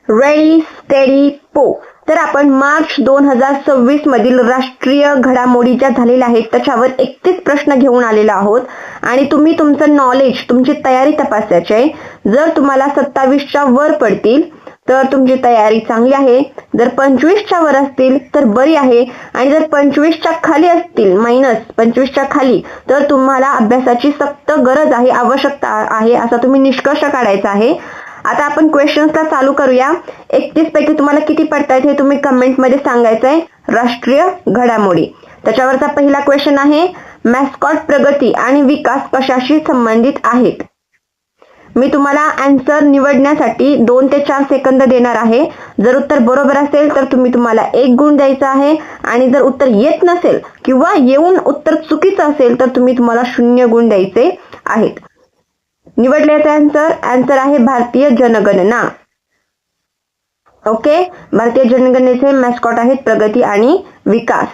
Ready steady पो. तर आपण मार्च 2026 मधील राष्ट्रीय घडामोडी ज्या झालेल्या आहेत त्याच्यावर 31 प्रश्न घेऊन आलेलो आहोत आणि तुम्ही तुमचं नॉलेज, तुमची तयारी तपासायची आहे. जर तुम्हाला 27च्या वर पडतील तर तुमची तयारी चांगली आहे, जर 25च्या वर असतील तर बरी आहे आणि जर 25च्या खाली असतील, -25च्या खाली, तर तुम्हाला अभ्यासाची सक्त गरज आहे, आवश्यकता आहे असा तुम्ही निष्कर्ष काढायचा आहे. आता आपण क्वेश्चन्सला चालू करूया. 31 पैकी तुम्हाला किती पडतायत हे तुम्ही कमेंट मध्ये सांगायचं आहे. राष्ट्रीय घडामोडी त्याच्यावरचा पहिला क्वेश्चन आहे, मॅस्कॉट प्रगती आणि विकास कशाशी संबंधित आहेत? मी तुम्हाला आन्सर निवडण्यासाठी 2 ते 4 सेकंद देणार आहे. जर उत्तर बरोबर असेल तर तुम्हाला 1 गुण द्यायचा आहे आणि जर उत्तर येत नसेल किंवा येऊन उत्तर चुकीचं असेल तर तुम्हाला 0 गुण द्यायचे आहेत. निवडल्याचा आन्सर आहे भारतीय जनगणना. ओके, भारतीय जनगणनेचे मॅस्कॉट आहेत प्रगती आणि विकास.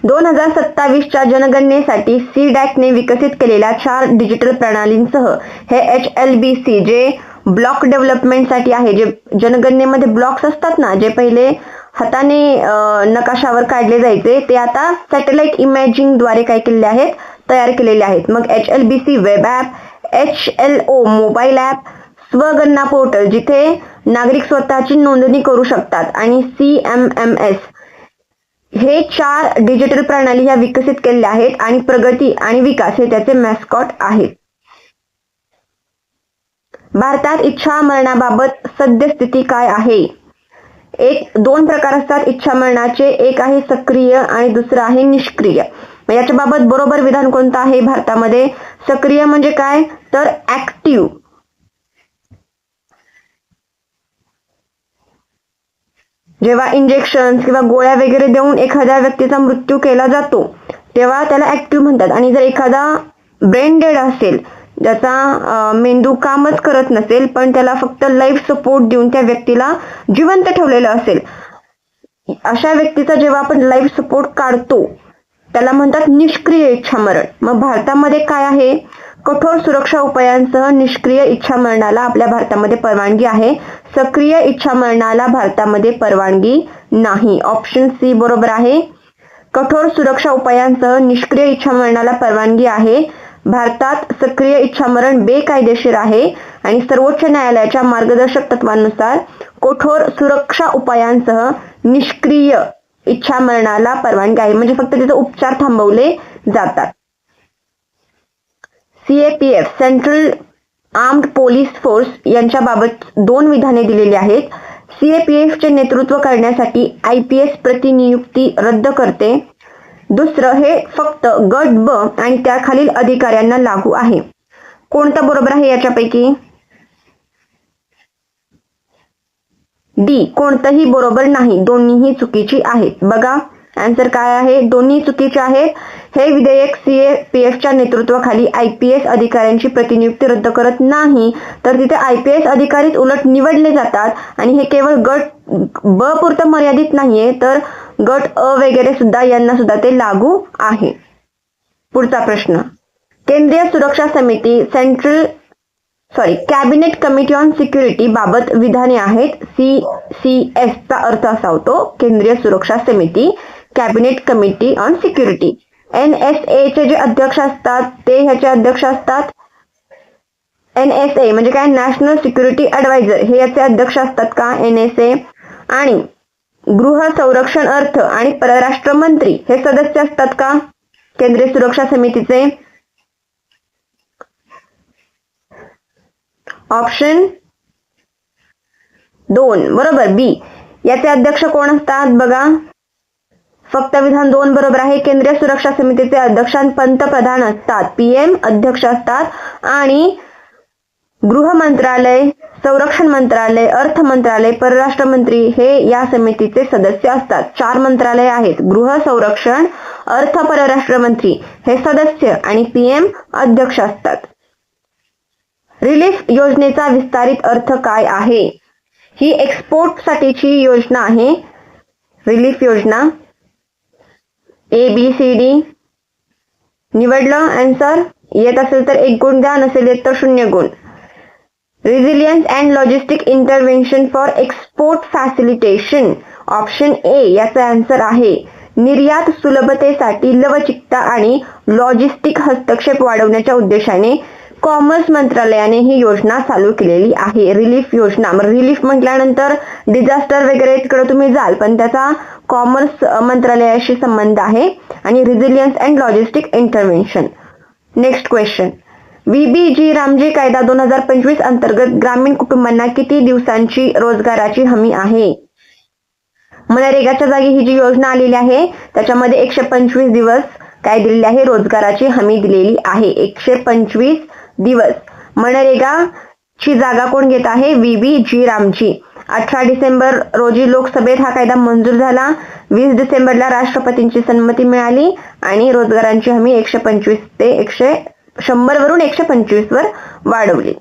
2027च्या जनगणनेसाठी सीडॅकने विकसित केलेल्या 4 डिजिटल प्रणालींसह हे HLBC जे ब्लॉक डेव्हलपमेंटसाठी आहे, जे जनगणनेमध्ये ब्लॉक्स असतात ना, जे पहिले हाताने नकाशावर काढले जायचे, ते आता सॅटेलाइट इमेजिंग द्वारे काय केलेले आहेत, तयार केलेले आहेत. मग HLBC web app, HLO mobile app, स्वगणना पोर्टल जिथे नागरिक स्वतःची नोंदणी करू शकतात आणि CMMS हे 4 डिजिटल प्रणाली या विकसित केलेल्या आहेत आणि प्रगती आणि विकास हे त्याचे मॅस्कॉट आहेत. भारतात इच्छा मरणाबाबत सद्यस्थिती काय आहे? 2 प्रकार असतात इच्छा मरणाचे, एक आहे सक्रिय आणि दुसरं आहे निष्क्रिय. याच्या बाबत बरोबर विधान कोणतं आहे भारतामध्ये? सक्रिय म्हणजे काय तर ऍक्टिव्ह. जेव्हा इंजेक्शन किंवा गोळ्या वगैरे देऊन एखाद्या व्यक्तीचा मृत्यू केला जातो तेव्हा त्याला ऍक्टिव्ह म्हणतात. आणि जर एखादा ब्रेन डेड असेल, ज्याचा मेंदू कामच करत नसेल पण त्याला फक्त लाईफ सपोर्ट देऊन त्या व्यक्तीला जिवंत ठेवलेलं असेल, अशा व्यक्तीचा जेव्हा आपण लाईफ सपोर्ट काढतो त्याला म्हणतात निष्क्रिय इच्छामरण. मग भारतामध्ये काय आहे? कठोर सुरक्षा उपायांसह निष्क्रिय इच्छामरणाला आपल्या भारतामध्ये परवानगी आहे. सक्रिय इच्छामरणाला भारतामध्ये परवानगी नाही. ऑप्शन सी बरोबर आहे. कठोर सुरक्षा उपायांसह निष्क्रिय इच्छामरणाला परवानगी आहे. भारतात सक्रिय इच्छामरण बेकायदेशीर आहे आणि सर्वोच्च न्यायालयाच्या मार्गदर्शक तत्वांनुसार कठोर सुरक्षा उपायांसह निष्क्रिय इच्छामरणाला परवानगी आहे, म्हणजे फक्त तिथे उपचार थांबवले जातात. CAPF central armed police force यांच्याबाबत 2 विधाने दिलेली आहेत. CAPF चे नेतृत्व करण्यासाठी IPS प्रतिनियुक्ती रद्द करते. दुसरं हे फक्त गट ब आणि त्याखालील अधिकाऱ्यांना लागू आहे. कोणतं बरोबर आहे याच्यापैकी? डी, कोणतंही बरोबर नाही, दोन्हीही चुकीची आहेत. बघा आन्सर काय आहे? दोन्ही चुकीचे आहेत. हे विधेयक CAPFच्या नेतृत्वाखाली IPS अधिकाऱ्यांची प्रतिनियुक्ती रद्द करत नाही, तर तिथे IPS अधिकारीच उलट निवडले जातात आणि हे केवळ गट ब पुरतं मर्यादित नाहीये, तर गट अ वगैरे सुद्धा यांना सुद्धा ते लागू आहे. पुढचा प्रश्न, केंद्रीय सुरक्षा समिती कॅबिनेट कमिटी ऑन सिक्युरिटी बाबत विधाने आहेत. CCS चा अर्थ असा होतो केंद्रीय सुरक्षा समिती, cabinet committee on security. NSA चे जे अध्यक्ष असतात ते ह्याचे अध्यक्ष असतात. NSA म्हणजे काय? नॅशनल सिक्युरिटी ऍडवायझर, हे याचे अध्यक्ष असतात का? NSA. आणि गृह, संरक्षण, अर्थ आणि परराष्ट्र मंत्री हे सदस्य असतात का केंद्रीय सुरक्षा समितीचे? ऑप्शन 2 बरोबर, बी. याचे अध्यक्ष कोण असतात? बघा फक्त विधान 2 बरोबर आहे. केंद्रीय सुरक्षा समितीचे अध्यक्ष पंतप्रधान असतात, PM अध्यक्ष असतात आणि गृह मंत्रालय, संरक्षण मंत्रालय, अर्थ मंत्रालय, परराष्ट्र मंत्री हे या समितीचे सदस्य असतात. 4 मंत्रालय आहेत, गृह, संरक्षण, अर्थ, परराष्ट्र मंत्री हे सदस्य आणि PM अध्यक्ष असतात. रिलीफ योजनेचा विस्तारित अर्थ काय आहे? ही एक्सपोर्ट साठीची योजना आहे. रिलीफ योजना ABCD. निवडलं आन्सर? येत असेल तर 1 गुण द्या, नसेल येत तर 0 गुण. Resilience and logistic intervention for export facilitation. Option A याचा आन्सर आहे निर्यात सुलभतेसाठी लवचिकता आणि लॉजिस्टिक हस्तक्षेप वाढवण्याच्या उद्देशाने कॉमर्स मंत्रालयाने ही योजना चालू केलेली आहे. रिलीफ योजना. रिलीफ म्हटल्यानंतर डिझास्टर वगैरे तिकडे तुम्ही जाल, पण त्याचा कॉमर्स मंत्रालयाशी संबंध आहे. आणि resilience and logistic intervention. Next question. VBG Ramji कायदा 2025 अंतर्गत ग्रामीण कुटुंबांना किती दिवसांची रोजगाराची हमी आहे? मनरेगाच्या जागी ही जी योजना आलेली आहे त्याच्यामध्ये 125 दिवस काय दिलेली आहे? रोजगाराची हमी दिलेली आहे. 125 दिवस. मनरेगाची जागा कोण घेत आहे? VBG रामजी. 18 डिसेंबर रोजी लोकसभेत हा कायदा मंजूर झाला. 20 डिसेंबरला राष्ट्रपतींची संमती मिळाली आणि रोजगारांची हमी 125 ते 100 वरून 125 वर वाढवली.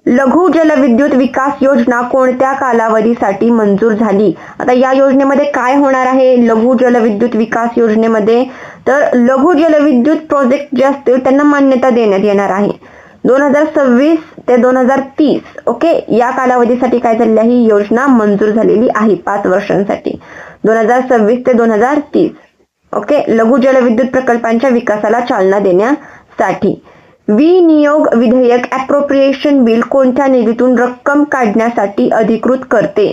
लघु जलविद्युत विकास योजना कोणत्या कालावधीसाठी मंजूर झाली? आता या योजनेमध्ये काय होणार आहे? लघु जलविद्युत विकास योजनेमध्ये तर लघु जलविद्युत प्रोजेक्ट जे असतील त्यांना मान्यता देण्यात येणार आहे. 2026 ते 2030. ओके, या कालावधीसाठी काय झालेली आहे? ही योजना मंजूर झालेली आहे 5 वर्षांसाठी. 2026 ते 2030. ओके, लघु जलविद्युत प्रकल्पांच्या विकासाला चालना देण्यासाठी. विनियोग विधेयक अप्रोप्रिएशन बिल कोणत्या निधीतून रक्कम काढण्यासाठी अधिकृत करते?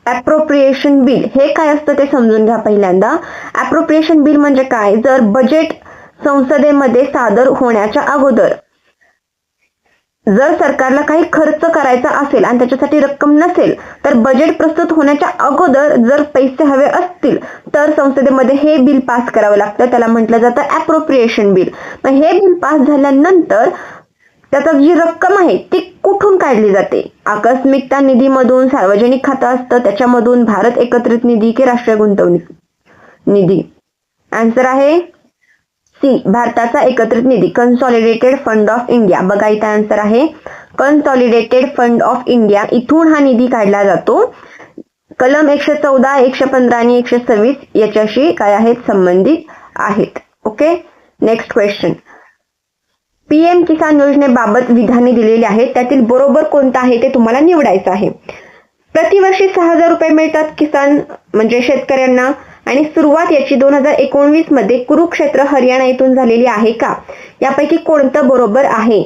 अप्रोप्रिएशन बिल हे काय असतं ते समजून घ्या पहिल्यांदा. अप्रोप्रिएशन बिल म्हणजे काय? जर बजेट संसदेमध्ये सादर होण्याच्या अगोदर जर सरकारला काही खर्च करायचा असेल आणि त्याच्यासाठी रक्कम नसेल तर बजेट प्रस्तुत होण्याच्या अगोदर जर पैसे हवे असतील तर संसदेमध्ये हे बिल पास करावं लागतं. त्याला म्हटलं जातं अप्रोप्रिएशन बिल. मग हे बिल पास झाल्यानंतर त्याचा जी रक्कम आहे ती कुठून काढली जाते? आकस्मिकता निधीमधून, सार्वजनिक खातं असतं त्याच्यामधून, भारत एकत्रित निधी की राष्ट्रीय गुंतवणूक निधी? आन्सर आहे सी, भारताचा एकत्रित निधी. Consolidated fund of India. बघा इथे आन्सर आहे कन्सॉलिडेटेड फंड ऑफ इंडिया. इथून हा निधी काढला जातो. कलम 114, 115 आणि 126 याच्याशी काय आहेत? संबंधित आहेत. Okay, next question. PM किसान योजनेबाबत विधाने दिलेली आहेत त्यातील बरोबर कोणतं आहे ते तुम्हाला निवडायचं आहे. प्रतिवर्षी 6,000 रुपये मिळतात किसान म्हणजे शेतकऱ्यांना आणि सुरुवात याची 2019 मध्ये कुरुक्षेत्र हरियाणा येथून झालेली आहे का? यापैकी कोणतं बरोबर आहे?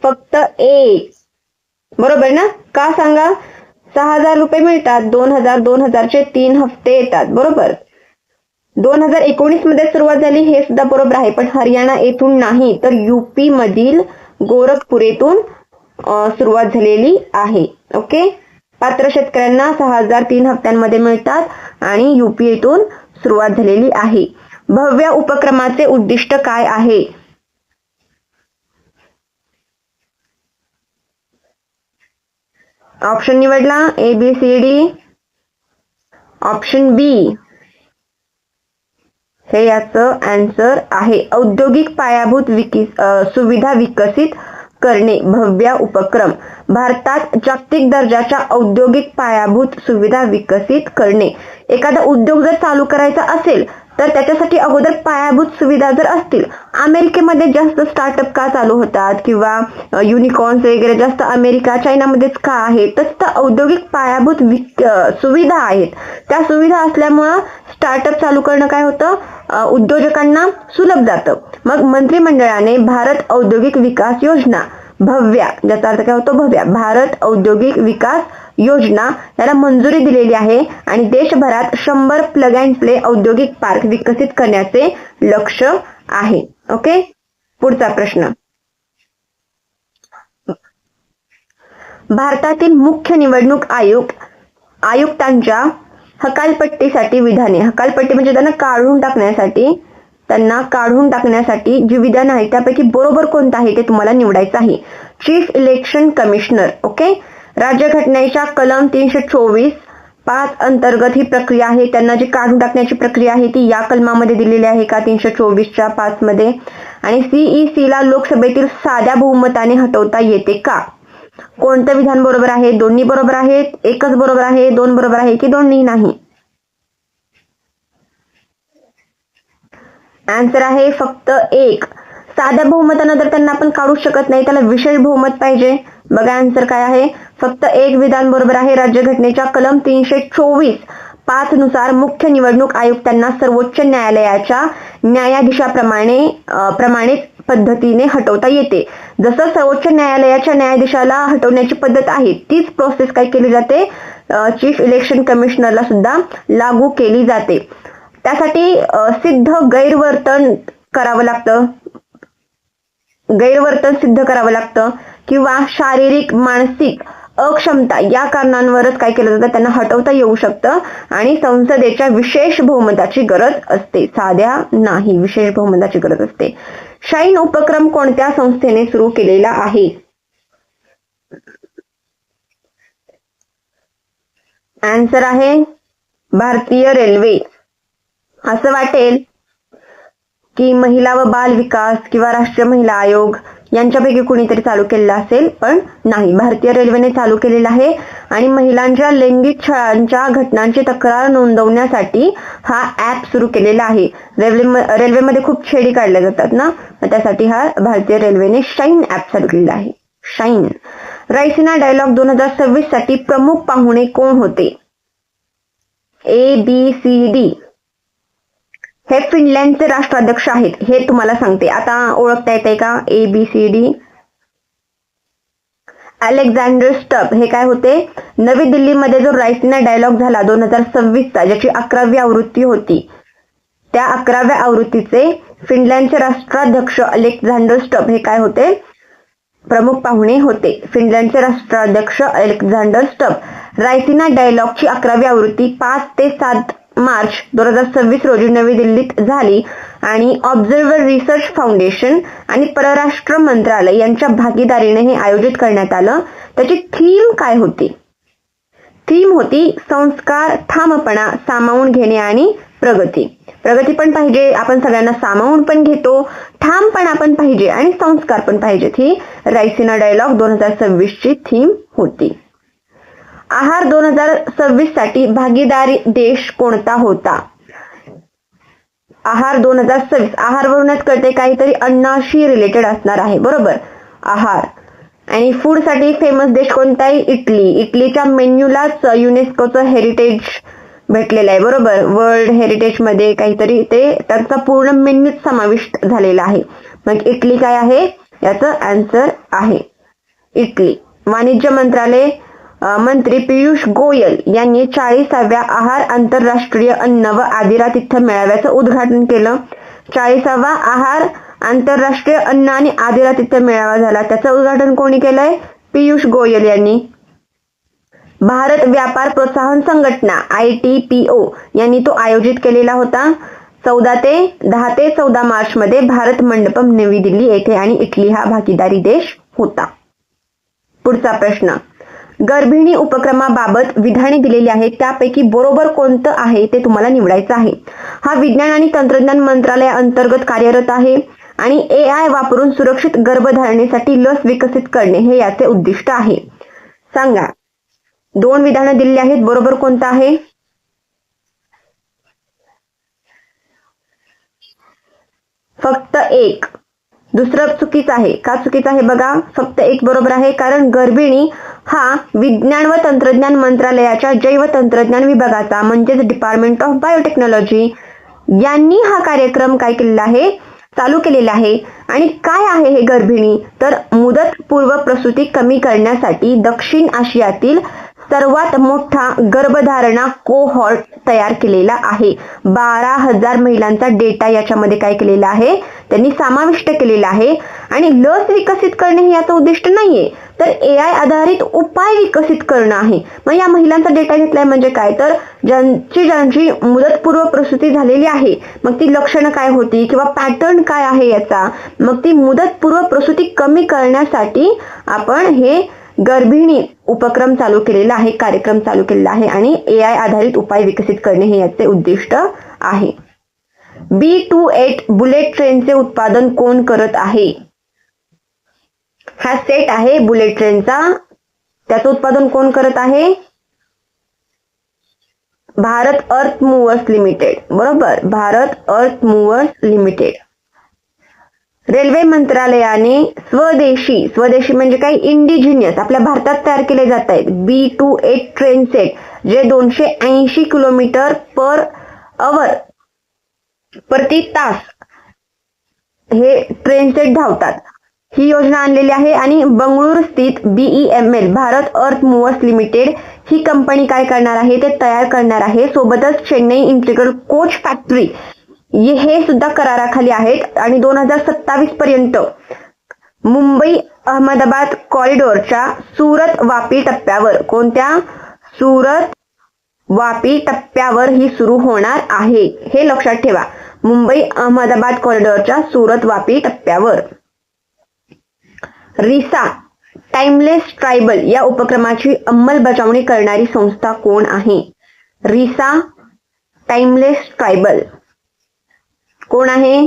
फक्त एक बरोबर ना? का सांगा? 6,000 रुपये मिळतात, 2,000चे 3 हप्ते येतात. बरोबर. 2019 मध्ये सुरुवात झाली हे सुद्धा बरोबर आहे, पण हरियाणा येथून नाही तर UP मधील गोरखपूर येथून सुरुवात झालेली आहे. ओके, पात्र शेतकऱ्यांना 6,000 3 हप्त्यांमध्ये मिळतात आणि UP येथून सुरुवात झालेली आहे. भव्य उपक्रमाचे उद्दिष्ट काय आहे? ऑप्शन निवडला ABCD. ऑप्शन बी हे याचं आन्सर आहे. औद्योगिक पायाभूत सुविधा विकसित करणे. भव्य उपक्रम. भारतात जागतिक दर्जाच्या औद्योगिक पायाभूत सुविधा विकसित करणे. एखादा उद्योग जर चालू करायचा असेल तर त्याच्यासाठी अगोदर पायाभूत सुविधा जर असतील. अमेरिकेमध्ये जास्त स्टार्टअप का चालू होतात किंवा युनिकॉर्न्स वगैरे जास्त अमेरिका चायनामध्येच का आहे? तर औद्योगिक पायाभूत सुविधा आहेत. त्या सुविधा असल्यामुळं स्टार्टअप चालू करणं काय होतं? उद्योजकांना सुलभ जातं. मग मंत्रिमंडळाने भारत औद्योगिक विकास योजना भव्य, ज्याचा अर्थ काय होतो? भव्य. भारत औद्योगिक विकास योजना याला मंजुरी दिलेली आहे आणि देशभरात 100 प्लग अँड प्ले औद्योगिक पार्क विकसित करण्याचे लक्ष्य आहे. ओके, पुढचा प्रश्न. भारतातील मुख्य निवडणूक आयुक्तांच्या हकालपट्टीसाठी विधाने. हकालपट्टी म्हणजे त्यांना काढून टाकण्यासाठी जी विधान आहे त्यापैकी बरोबर कोणतं आहे ते तुम्हाला निवडायचं आहे. Chief election commissioner. ओके, राज्यघटनेच्या कलम 324(5) अंतर्गत ही प्रक्रिया आहे. त्यांना जी काढून टाकण्याची प्रक्रिया आहे ती या कलमामध्ये दिलेली आहे का? 324(5) मध्ये. आणि CEC ला लोकसभेतील साध्या बहुमताने हटवता येते का? कोणतं विधान बरोबर आहे? दोन्ही बरोबर आहेत, एकच बरोबर आहे, 2 बरोबर आहे की दोन्ही नाही? आन्सर आहे फक्त एक. साध्या बहुमतानं तर त्यांना आपण काढू शकत नाही, त्याला विशेष बहुमत पाहिजे. बघा आन्सर काय आहे, फक्त एक विधान बरोबर आहे. राज्यघटनेच्या कलम 324(5) नुसार मुख्य निवडणूक आयुक्तांना सर्वोच्च न्यायालयाच्या न्यायाधीशाप्रमाणेच पद्धतीने हटवता येते. जसं सर्वोच्च न्यायालयाच्या न्यायाधीशाला हटवण्याची पद्धत आहे, तीच प्रोसेस काय केली जाते, चीफ इलेक्शन कमिशनरला सुद्धा लागू केली जाते. त्यासाठी सिद्ध गैरवर्तन सिद्ध करावं लागतं किंवा शारीरिक मानसिक अक्षमता या कारणांवरच काय केलं जातं, त्यांना हटवता येऊ शकतं आणि संसदेच्या विशेष बहुमताची गरज असते, साध्या नाही, विशेष बहुमताची गरज असते. शाईन उपक्रम कोणत्या संस्थेने सुरू केलेला आहे? आन्सर आहे भारतीय रेल्वे. असं वाटेल की महिला व बाल विकास किंवा राष्ट्रीय महिला आयोग यांच्यापैकी कुणीतरी चालू केलेला असेल, पण नाही, भारतीय रेल्वेने चालू केलेला आहे. आणि महिलांच्या लैंगिक छळांच्या घटनांची तक्रार नोंदवण्यासाठी हा ऍप सुरू केलेला आहे. रेल्वेमध्ये खूप छेडी काढल्या जातात ना, त्यासाठी हा भारतीय रेल्वेने शाईन ऍप चालू केलेला आहे. शाईन. रायसिना डायलॉग 2026 साठी प्रमुख पाहुणे कोण होते? ABCD. हे फिनलँडचे राष्ट्राध्यक्ष आहेत, हे तुम्हाला सांगते. आता ओळखता येते का ABCD? अलेक्झांडर स्टब हे काय होते? नवी दिल्लीमध्ये जो रायसिना डायलॉग झाला 2026चा, ज्याची 11वी आवृत्ती होती, त्या 11व्या आवृत्तीचे फिनलँडचे राष्ट्राध्यक्ष अलेक्झांडर स्टब हे काय होते? प्रमुख पाहुणे होते. फिनलँडचे राष्ट्राध्यक्ष अलेक्झांडर स्टब. रायसिना डायलॉगची 11वी आवृत्ती 5 ते 7 मार्च 2026 रोजी नवी दिल्लीत झाली आणि ऑब्झर्व्हर रिसर्च फाउंडेशन आणि परराष्ट्र मंत्रालय यांच्या भागीदारीने हे आयोजित करण्यात आलं. त्याची थीम काय होती? थीम होती संस्कार, ठामपणा, सामावून घेणे आणि प्रगती. प्रगती पण पाहिजे, आपण सगळ्यांना सामावून पण घेतो, ठामपणा पण पाहिजे आणि संस्कार पण पाहिजेत. ही रायसिना डायलॉग 2026 ची थीम होती. आहार 2026 साठी भागीदारी देश कोणता होता? आहार 2026, आहारवरूनच कळते काहीतरी अन्नाशी रिलेटेड असणार आहे, बरोबर, आहार. आणि फूड साठी फेमस देश कोणता आहे? इटली. इटलीच्या मेन्यूलाच युनेस्कोचं हेरिटेज भेटलेलं आहे, बरोबर, वर्ल्ड हेरिटेज मध्ये काहीतरी ते त्यांचा पूर्ण मेन्यूच समाविष्ट झालेला आहे. मग इटली काय आहे? याचं आन्सर आहे इटली. वाणिज्य मंत्रालय मंत्री पियुष गोयल यांनी 40व्या आहार आंतरराष्ट्रीय अन्न व आदिरातिथ्य मेळाव्याचं उद्घाटन केलं. 40वा आहार आंतरराष्ट्रीय अन्न आणि आदिरातिथ्य मेळावा झाला, त्याचं उद्घाटन कोणी केलंय? पियुष गोयल यांनी. भारत व्यापार प्रोत्साहन संघटना ITPO यांनी तो आयोजित केलेला होता 10 ते 14 मार्च मध्ये भारत मंडपम नवी दिल्ली येथे आणि इटली हा भागीदारी देश होता. पुढचा प्रश्न, गर्भिणी उपक्रमाबाबत विधाने दिलेली आहेत, त्यापैकी बरोबर कोणतं आहे ते तुम्हाला निवडायचं आहे. हा विज्ञान आणि तंत्रज्ञान मंत्रालयाअंतर्गत कार्यरत आहे आणि AI वापरून सुरक्षित गर्भधारणेसाठी लस विकसित करणे हे याचे उद्दिष्ट आहे. सांगा, 2 विधानं दिलेली आहेत, बरोबर कोणतं आहे? फक्त एक. दुसरं चुकीचं आहे. का चुकीचं आहे बघा? फक्त एक बरोबर आहे, कारण गर्भिणी हा विज्ञान व तंत्रज्ञान मंत्रालयाच्या जैव तंत्रज्ञान विभागाचा म्हणजेच डिपार्टमेंट ऑफ बायोटेक्नॉलॉजी यांनी हा कार्यक्रम काय केलेला आहे? चालू केलेला आहे. आणि काय आहे हे गर्भिणी? तर मुदतपूर्व प्रसूती कमी करण्यासाठी दक्षिण आशियातील सर्वात मोठा गर्भधारणा कोहॉर्ट तयार केलेला आहे. 12,000 महिलांचा डेटा याच्यामध्ये काय केलेला आहे? त्यांनी समाविष्ट केलेला आहे. आणि लस विकसित करणे हे याचं उद्दिष्ट नाहीये, तर AI आधारित उपाय विकसित करणं आहे. मग या महिलांचा डेटा घेतलाय म्हणजे काय? तर ज्यांची मुदतपूर्व प्रसूती झालेली आहे, मग ती लक्षणं काय होती किंवा पॅटर्न काय आहे याचा, मग ती मुदतपूर्व प्रसूती कमी करण्यासाठी आपण हे गर्भिणी उपक्रम चालू केलेला आहे, कार्यक्रम चालू केलेला आहे आणि AI आधारित उपाय विकसित करणे हे याचे उद्दिष्ट आहे. B28 बुलेट ट्रेनचे उत्पादन कोण करत आहे? हा सेट आहे बुलेट ट्रेनचा, त्याचं उत्पादन कोण करत आहे? भारत अर्थ मूव्हर्स लिमिटेड, बरोबर, भारत अर्थ मूव्हर्स लिमिटेड. रेल्वे मंत्रालयाने स्वदेशी म्हणजे काही इंडिजिनियस आपल्या भारतात तयार केले जात आहेत B28 ट्रेन सेट जे 280 किलोमीटर पर आवर प्रति तास हे ट्रेन सेट धावतात. ही योजना आणलेली आहे आणि बंगळुरू स्थित BEML भारत अर्थ मूव्हर्स लिमिटेड ही कंपनी काय करणार आहे ते तयार करणार आहे. सोबतच चेन्नई इंटिग्रल कोच फॅक्टरी हे सुद्धा कराराखाली आहेत आणि 2027 पर्यंत मुंबई अहमदाबाद कॉरिडॉरच्या सुरत वापी टप्प्यावर सुरत वापी टप्प्यावर ही सुरू होणार आहे. हे लक्षात ठेवा. मुंबई अहमदाबाद कॉरिडॉरच्या सुरत वापी टप्प्यावर. रिसा टाइमलेस ट्रायबल या उपक्रमाची अंमलबजावणी करणारी संस्था कोण आहे? रिसा टाइमलेस ट्रायबल कोण आहे?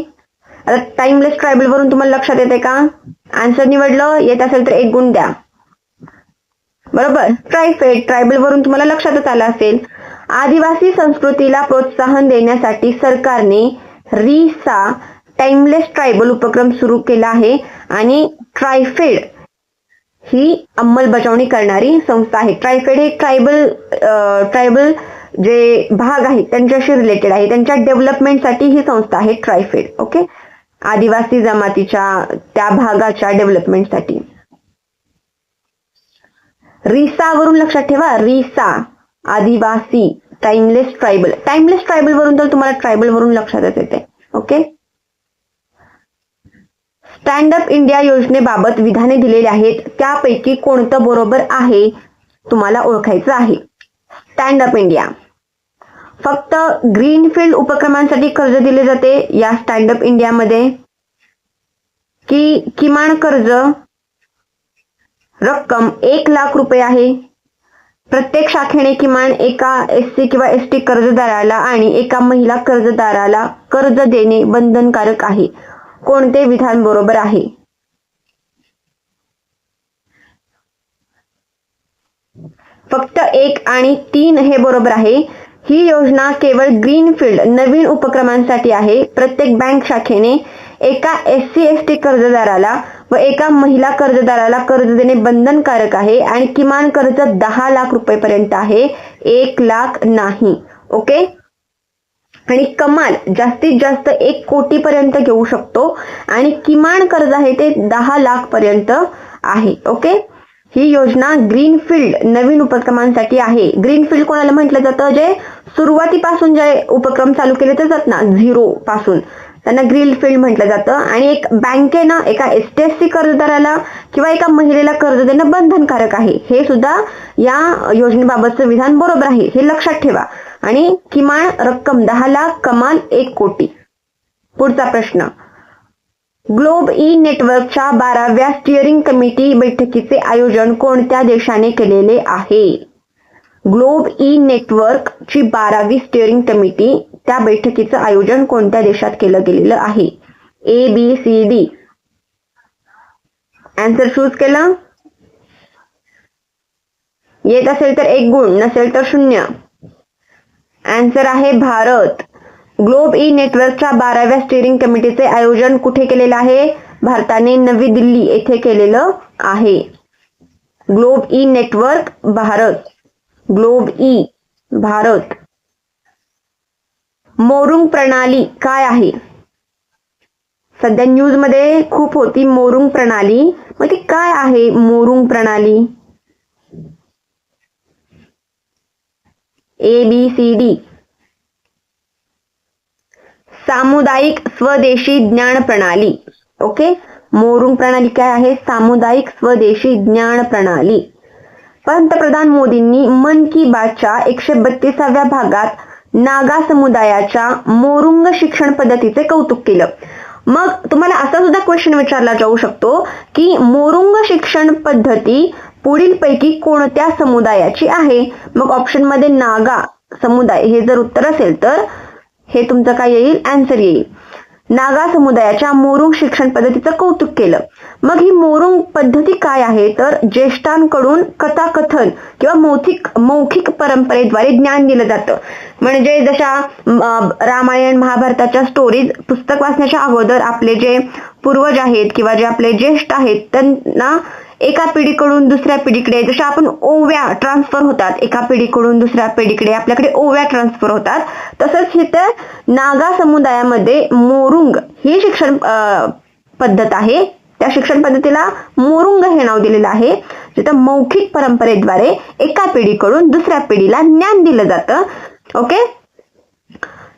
आता टाइमलेस ट्रायबल वरून तुम्हाला लक्षात येते का? आन्सर निवडलं, येत असेल तर 1 गुण द्या. बरोबर. ट्रायबल वरून तुम्हाला लक्षातच आलं असेल. आदिवासी संस्कृतीला प्रोत्साहन देण्यासाठी सरकारने रिसा टाइमलेस ट्रायबल उपक्रम सुरू केला आहे आणि ट्रायफेड ही अंमलबजावणी करणारी संस्था आहे. ट्रायफेड हे ट्रायबल जे भाग आहेत त्यांच्याशी रिलेटेड आहे. त्यांच्या डेव्हलपमेंटसाठी ही संस्था आहे ट्रायफेड. ओके. आदिवासी जमातीच्या त्या भागाच्या डेव्हलपमेंटसाठी. रिसा वरून लक्षात ठेवा. रिसा आदिवासी टाइमलेस ट्रायबल वरून तर तुम्हाला ट्रायबल वरून लक्षातच येते. ओके. स्टँड अप इंडिया योजनेबाबत विधाने दिलेली आहेत त्यापैकी कोणतं बरोबर आहे तुम्हाला ओळखायचं आहे. स्टँड अप इंडिया फक्त ग्रीनफील्ड उपक्रमांसाठी कर्ज दिले जाते या स्टँड अप इंडियामध्ये, की किमान कर्ज रक्कम 1 लाख रुपये आहे. प्रत्येक शाखेने किमान एका SC किंवा ST कर्जदाराला आणि एका महिला कर्जदाराला कर्ज देणे बंधनकारक आहे. कोणते विधान बरोबर आहे? फक्त 1 आणि 3 हे बरोबर आहे. ही योजना केवळ ग्रीनफील्ड नवीन उपक्रमांसाठी आहे. प्रत्येक बँक शाखेने एका SC ST कर्जदाराला व एका महिला कर्जदाराला कर्ज देणे बंधनकारक आहे आणि किमान कर्ज 10 लाख रुपयेपर्यंत आहे, 1 लाख नाही. ओके. आणि कमाल जास्तीत जास्त 1 कोटीपर्यंत घेऊ शकतो आणि किमान कर्ज आहे ते 10 लाख पर्यंत आहे. ओके. ही योजना ग्रीनफील्ड नवीन उपक्रमांसाठी आहे. ग्रीनफील्ड कोणाला म्हटलं जातं? जे सुरुवातीपासून जे उपक्रम चालू केले जातात ना, 0 पासून, त्यांना ग्रीनफील्ड म्हटलं जातं. आणि एक बँकेनं एका ST कर्जदाराला किंवा एका महिलेला कर्ज देणं बंधनकारक आहे. हे सुद्धा या योजनेबाबतचं विधान बरोबर आहे, हे लक्षात ठेवा. आणि किमान रक्कम 10 लाख, कमाल 1 कोटी. पुढचा प्रश्न. ग्लोब ई नेटवर्कच्या 12व्या स्टीअरिंग कमिटी बैठकीचे आयोजन कोणत्या देशाने केलेले आहे? ग्लोब ई नेटवर्क ची 12वी स्टीअरिंग कमिटी त्या बैठकीचं आयोजन कोणत्या देशात केलं गेलेलं आहे? ABCD. आन्सर चूज केलं, येत असेल तर 1 गुण, नसेल तर 0. आन्सर आहे भारत. ग्लोब ई नेटवर्कच्या 12व्या स्टीअरिंग कमिटीचे आयोजन कुठे केलेलं आहे? भारताने नवी दिल्ली येथे केलेलं आहे. Globe E network Bharat. Globe E Bharat. Morung प्रणाली काय आहे? सध्या न्यूज मध्ये खूप होती मोरुंग प्रणाली. मग ती काय आहे मोरुंग प्रणाली? ABCD. सामुदायिक स्वदेशी ज्ञान प्रणाली. ओके. मोरुंग प्रणाली काय आहे? सामुदायिक स्वदेशी ज्ञान प्रणाली. पंतप्रधान मोदींनी मन की बातच्या 132व्या भागात नागा समुदायाच्या मोरुंग शिक्षण पद्धतीचे कौतुक केलं. मग तुम्हाला असा सुद्धा क्वेश्चन विचारला जाऊ शकतो की मोरुंग शिक्षण पद्धती पुढील पैकी कोणत्या समुदायाची आहे? मग ऑप्शन मध्ये नागा समुदाय हे जर उत्तर असेल तर हे तुमचं काय येईल? आन्सर येईल. नागा समुदायाच्या मोरुंग शिक्षण पद्धतीचं कौतुक केलं. मग ही मोरुंग पद्धती काय आहे तर ज्येष्ठांकडून कथाकथन किंवा मौखिक परंपरेद्वारे ज्ञान दिलं जातं. म्हणजे जशा रामायण महाभारताच्या स्टोरीज पुस्तक वाचण्याच्या अगोदर आपले जे पूर्वज आहेत किंवा जे आपले ज्येष्ठ आहेत त्यांना एका पिढीकडून दुसऱ्या पिढीकडे, जशा आपण ओव्या ट्रान्सफर होतात एका पिढीकडून दुसऱ्या पिढीकडे, आपल्याकडे ओव्या ट्रान्सफर होतात, तसंच इथे नागा समुदायामध्ये मोरुंग ही शिक्षण पद्धत आहे. त्या शिक्षण पद्धतीला मोरुंग हे नाव दिलेलं आहे, जिथं मौखिक परंपरेद्वारे एका पिढीकडून दुसऱ्या पिढीला ज्ञान दिलं जातं. ओके,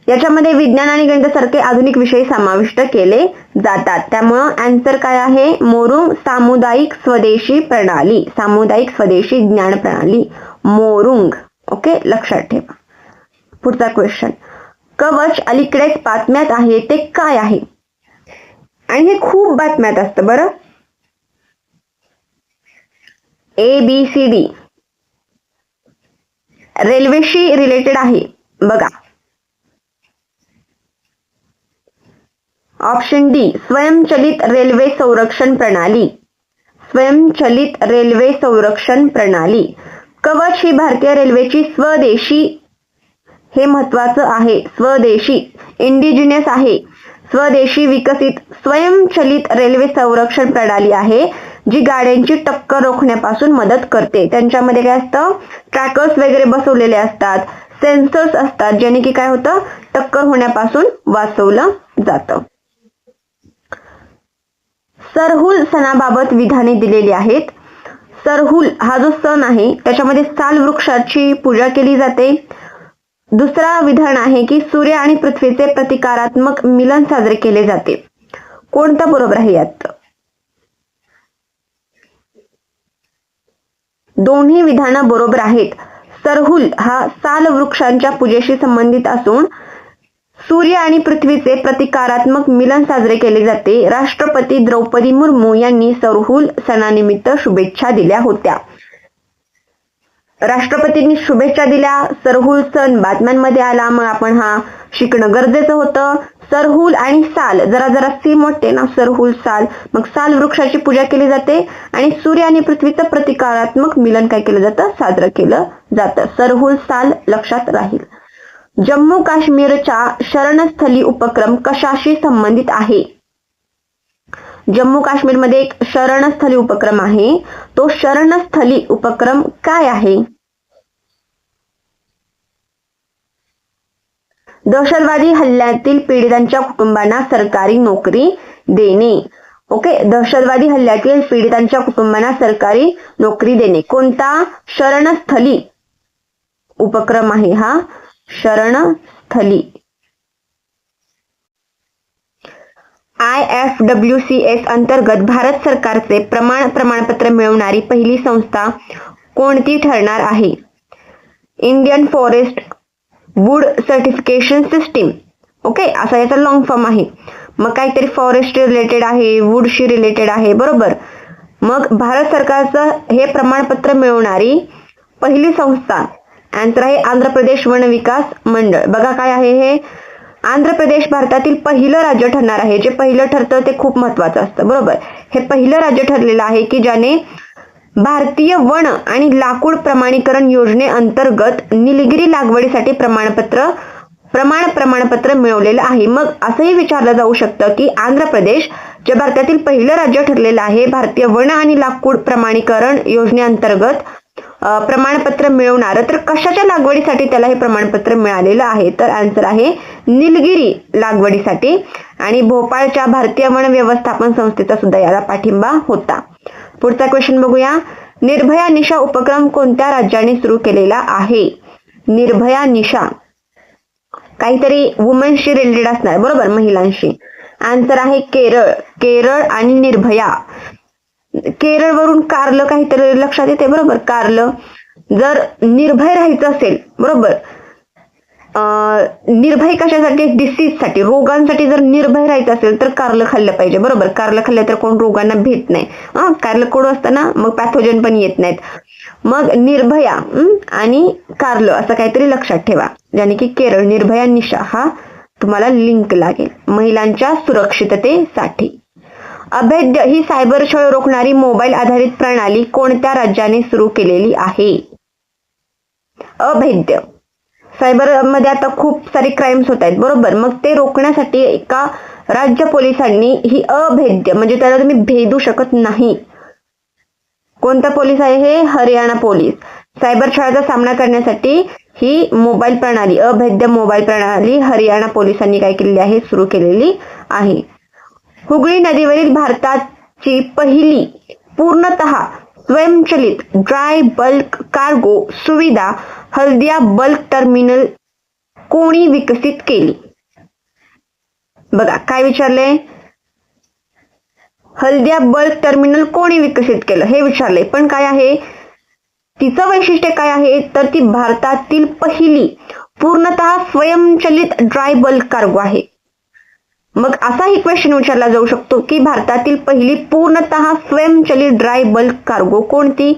याच्यामध्ये विज्ञान आणि गणितासारखे आधुनिक विषय समाविष्ट केले जातात. त्यामुळं आन्सर काय आहे? मोरुंग सामुदायिक स्वदेशी प्रणाली, सामुदायिक स्वदेशी ज्ञान प्रणाली मोरुंग. ओके, लक्षात ठेवा. पुढचा क्वेश्चन, कवच अलीकडेच बातम्यात आहे ते काय आहे? आणि हे खूप बातम्यात असतं बरं. ABCD रेल्वेशी रिलेटेड आहे बघा. ऑप्शन डी स्वयंचलित रेल्वे संरक्षण प्रणाली, स्वयंचलित रेल्वे संरक्षण प्रणाली. कवच ही भारतीय रेल्वेची स्वदेशी, हे महत्वाचं आहे, स्वदेशी इंडिजिनियस आहे, स्वदेशी विकसित स्वयंचलित रेल्वे संरक्षण प्रणाली आहे जी गाड्यांची टक्कर रोखण्यापासून मदत करते. त्यांच्यामध्ये काय असतं? ट्रॅकर्स वगैरे बसवलेले असतात, सेन्सर्स असतात, ज्याने की काय होतं? टक्कर होण्यापासून वाचवलं जातं. सरहुल सणाबाबत विधाने दिलेली आहेत. सरहुल हा जो सण आहे त्याच्यामध्ये साल वृक्षाची पूजा केली जाते. दुसरा विधान आहे की सूर्य आणि पृथ्वीचे प्रतिकारात्मक मिलन साजरे केले जाते. कोणतं बरोबर आहे यात? दोन्ही विधानं बरोबर आहेत. सरहुल हा साल वृक्षांच्या पूजेशी संबंधित असून सूर्य आणि पृथ्वीचे प्रतिकारात्मक मिलन साजरे केले जाते. राष्ट्रपती द्रौपदी मुर्मू यांनी सरहुल सणानिमित्त शुभेच्छा दिल्या होत्या. राष्ट्रपतींनी शुभेच्छा दिल्या. सरहुल सण बातम्यांमध्ये आला, मग आपण हा शिकणं गरजेचं होतं. सरहुल आणि साल जरा सी मोठे ना, सरहुल साल. मग साल वृक्षाची पूजा केली जाते आणि सूर्य आणि पृथ्वीचं प्रतिकारात्मक मिलन काय केलं जातं? साजरं केलं जातं. सरहुल साल लक्षात राहील. जम्मू काश्मीरच्या शरणस्थली उपक्रम कशाशी संबंधित आहे? जम्मू काश्मीरमध्ये एक शरणस्थली उपक्रम आहे. तो शरणस्थली उपक्रम काय आहे? दहशतवादी हल्ल्यातील पीडितांच्या कुटुंबांना सरकारी नोकरी देणे. ओके, दहशतवादी हल्ल्यातील पीडितांच्या कुटुंबांना सरकारी नोकरी देणे. कोणता? शरणस्थली उपक्रम आहे हा, शरणस्थली. IFWCS अंतर्गत भारत सरकारचे प्रमाणपत्र मिळवणारी पहिली संस्था कोणती ठरणार आहे? Indian forest wood certification system. Okay, असा याचा लॉंग फॉर्म आहे. मग काहीतरी फॉरेस्ट रिलेटेड आहे, वूडशी रिलेटेड आहे, बरोबर. मग भारत सरकारचं हे प्रमाणपत्र मिळवणारी पहिली संस्था, आन्सर आहे आंध्र प्रदेश वन विकास मंडळ. बघा काय आहे हे? आंध्र प्रदेश भारतातील पहिलं राज्य ठरणार आहे. जे पहिलं ठरतं ते खूप महत्वाचं असतं, बरोबर. हे पहिलं राज्य ठरलेलं आहे की ज्याने भारतीय वन आणि लाकूड प्रमाणीकरण योजनेअंतर्गत निलगिरी लागवडीसाठी प्रमाणपत्र मिळवलेलं आहे. मग असंही विचारलं जाऊ शकतं की आंध्र प्रदेश जे भारतातील पहिलं राज्य ठरलेलं आहे भारतीय वन आणि लाकूड प्रमाणीकरण योजनेअंतर्गत प्रमाणपत्र मिळवणार, तर कशाच्या लागवडीसाठी त्याला हे प्रमाणपत्र मिळालेलं आहे? तर आन्सर आहे निलगिरी लागवडीसाठी. आणि भोपाळच्या भारतीय वन व्यवस्थापन संस्थेचा सुद्धा याला पाठिंबा होता. पुढचा क्वेश्चन बघूया. निर्भया निशा उपक्रम कोणत्या राज्याने सुरू केलेला आहे? निर्भया निशा काहीतरी वुमन्सशी रिलेटेड असणार, बरोबर, महिलांशी. आन्सर आहे केरळ. केरळ आणि निर्भया. केरळ वरून कारलं काहीतरी लक्षात येते, बरोबर. कारलं. जर निर्भय राहायचं असेल, बरोबर, निर्भय कशासाठी? डिसीजसाठी, रोगांसाठी जर निर्भय राहायचं असेल तर कारलं खाल्लं पाहिजे, बरोबर. कारलं खाल्लं तर कोण रोगांना भीत नाही. कारलं कडू असतं ना, मग पॅथोजन पण येत नाहीत. मग निर्भया आणि कारलं असं काहीतरी लक्षात ठेवा, ज्याने की केरळ. निर्भया निशा हा तुम्हाला लिंक लागेल महिलांच्या सुरक्षिततेसाठी. अभेद्य ही सायबर छळ रोखणारी मोबाईल आधारित प्रणाली कोणत्या राज्याने सुरू केलेली आहे? अभेद्य सायबर मध्ये आता खूप सारे क्राईम्स होत आहेत बरोबर, मग ते रोखण्यासाठी एका राज्य पोलिसांनी ही अभेद्य म्हणजे त्याला तुम्ही भेदू शकत नाही. कोणता पोलीस आहे हे? हरियाणा पोलीस. सायबर छळाचा सामना करण्यासाठी ही मोबाईल प्रणाली अभेद्य मोबाईल प्रणाली हरियाणा पोलिसांनी काय केलेली आहे? सुरू केलेली आहे. हुगळी नदीवरील भारताची पहिली पूर्णतः स्वयंचलित ड्राय बल्क कार्गो सुविधा हल्दिया बल्क टर्मिनल कोणी विकसित केली? बघा काय विचारले? हल्दिया बल्क टर्मिनल कोणी विकसित केलं हे विचारले, पण काय आहे तिचं वैशिष्ट्य काय आहे? तर ती भारतातील पहिली पूर्णतः स्वयंचलित ड्राय बल्क कार्गो आहे. मग असाही क्वेश्चन विचारला जाऊ शकतो की भारतातील पहिली पूर्णतः स्वयंचलित ड्राय बल्क कार्गो कोणती?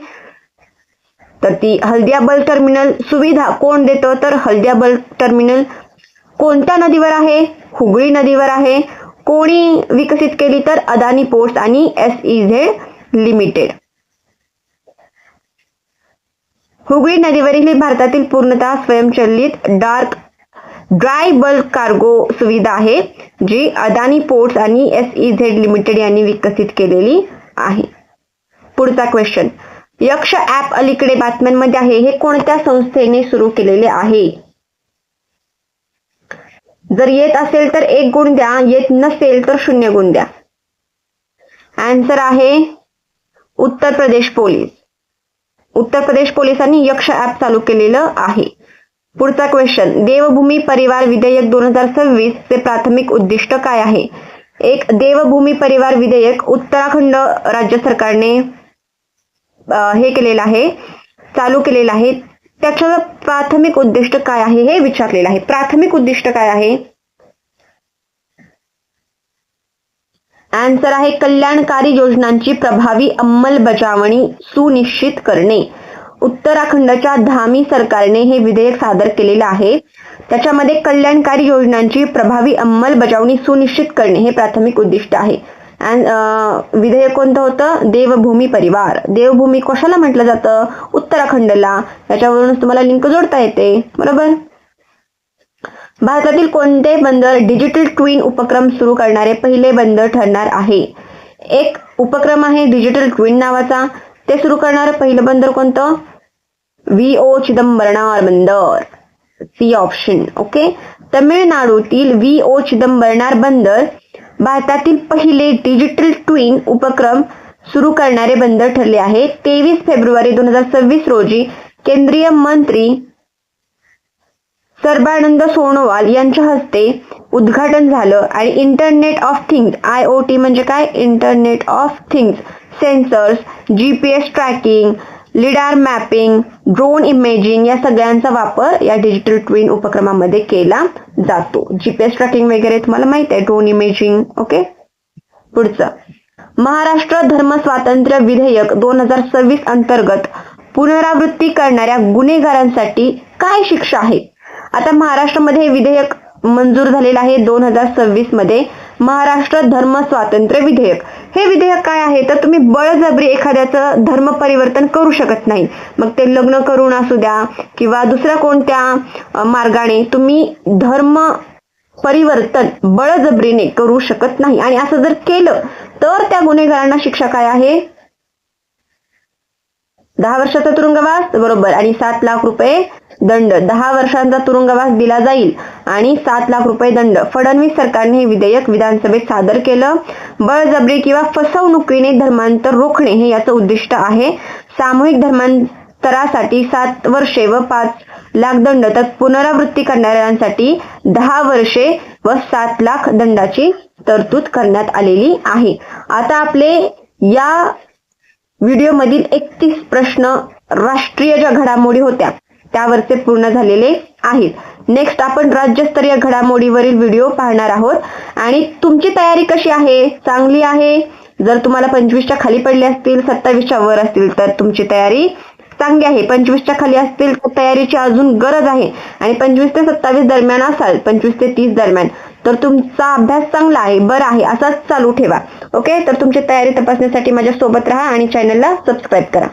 तर ती हल्दिया बल्क टर्मिनल सुविधा कोण देतं? तर हल्दिया बल्क टर्मिनल कोणत्या नदीवर आहे? हुगळी नदीवर आहे. कोणी विकसित केली? तर अदानी पोर्ट्स आणि SEZ लिमिटेड. हुगळी नदीवरील ही भारतातील पूर्णतः स्वयंचलित ड्राय बल्क कार्गो सुविधा आहे जी अदानी पोर्ट्स आणि SEZ लिमिटेड यांनी विकसित केलेली आहे. पुढचा क्वेश्चन, यक्ष ॲप अलीकडे बातम्यांमध्ये आहे हे कोणत्या संस्थेने सुरू केलेले आहे? जर येत असेल तर 1 गुण द्या, येत नसेल तर 0 गुण द्या. आन्सर आहे उत्तर प्रदेश पोलीस. उत्तर प्रदेश पोलिसांनी यक्ष ॲप चालू केलेलं आहे. पुढचा क्वेश्चन, देवभूमी परिवार विधेयक 2026 चे प्राथमिक उद्दिष्ट काय आहे? एक देवभूमी परिवार विधेयक उत्तराखंड राज्य सरकारने हे केलेलं आहे, चालू केलेलं आहे. त्याचं प्राथमिक उद्दिष्ट काय आहे हे विचारलेलं आहे. प्राथमिक उद्दिष्ट काय आहे? आन्सर आहे कल्याणकारी योजनांची प्रभावी अंमलबजावणी सुनिश्चित करणे. उत्तराखंडच्या धामी सरकारने हे विधेयक सादर केलेलं आहे. त्याच्यामध्ये कल्याणकारी योजनांची प्रभावी अंमलबजावणी सुनिश्चित करणे हे प्राथमिक उद्दिष्ट आहे. विधेयक कोणतं होतं? देवभूमी परिवार. देवभूमी कशाला म्हटलं जातं? उत्तराखंडला. त्याच्यावरूनच तुम्हाला लिंक जोडता येते बरोबर. भारतातील कोणते बंदर डिजिटल ट्विन उपक्रम सुरू करणारे पहिले बंदर ठरणार आहे? एक उपक्रम आहे डिजिटल ट्विन नावाचा, ते सुरू करणारं पहिलं बंदर कोणतं? VO चिदंबरनार बंदर. C option. ओके. तमिळनाडूतील VO चिदंबरनार बंदर भारतातील पहिले डिजिटल ट्विन उपक्रम सुरू करणारे बंदर ठरले आहे. 23 फेब्रुवारी 2026 रोजी केंद्रीय मंत्री सर्बानंद सोनोवाल यांच्या हस्ते उद्घाटन झालं आणि इंटरनेट ऑफ थिंग्स IoT म्हणजे काय? Internet of things, sensors, GPS tracking, lidar mapping, drone imaging या सगळ्यांचा वापर या डिजिटल ट्विन उपक्रमामध्ये केला जातो. GPS ट्रॅकिंग वगैरे तुम्हाला माहित आहे, ड्रोन इमेजिंग. ओके. पुढचं, महाराष्ट्र धर्म स्वातंत्र्य विधेयक 2026 अंतर्गत पुनरावृत्ती करणाऱ्या गुन्हेगारांसाठी काय शिक्षा आहे? आता महाराष्ट्रामध्ये हे विधेयक मंजूर झालेलं आहे 2026 मध्ये. महाराष्ट्र धर्म स्वातंत्र्य विधेयक. हे विधेयक काय आहे? तर तुम्ही बळजबरी एखाद्याचं धर्म परिवर्तन करू शकत नाही. मग ते लग्न करून असू द्या किंवा दुसऱ्या कोणत्या मार्गाने तुम्ही धर्म परिवर्तन बळजबरीने करू शकत नाही. आणि असं जर केलं तर त्या गुन्हेगारांना शिक्षा काय आहे? 10 वर्षाचा तुरुंगवास बरोबर आणि 7 लाख रुपये दंड. 10 वर्षांचा तुरुंगवास दिला जाईल आणि 7 लाख रुपये दंड. फडणवीस सरकारने हे विधेयक विधानसभेत सादर केलं. बळजबरी किंवा फसवणुकीने धर्मांतर रोखणे हे याचं उद्दिष्ट आहे. सामूहिक धर्मांतरासाठी 7 वर्षे व 5 लाख दंड, तर पुनरावृत्ती करणाऱ्यांसाठी 10 वर्षे व 7 लाख दंडाची तरतूद करण्यात आलेली आहे. आता आपले या व्हिडिओमधील 31 प्रश्न राष्ट्रीय ज्या घडामोडी होत्या त्यावरचे पूर्ण झालेले आहेत. नेक्स्ट आपण राज्यस्तरीय घडामोडीवरील व्हिडिओ पाहणार आहोत आणि तुमची तयारी कशी आहे? चांगली आहे? जर तुम्हाला 25च्या खाली पडले असतील, 27च्या वर असतील तर तुमची तयारी चांगली आहे, 25च्या खाली असतील तर तयारीची अजून गरज आहे, आणि 25 ते 27 दरम्यान असाल, 25 ते 30 दरम्यान, तर तुमचा अभ्यास चांगला आहे, बरं आहे, असाच चालू ठेवा. ओके, तर तुमची तयारी तपासण्यासाठी माझ्या सोबत राहा आणि चॅनलला सबस्क्राईब करा.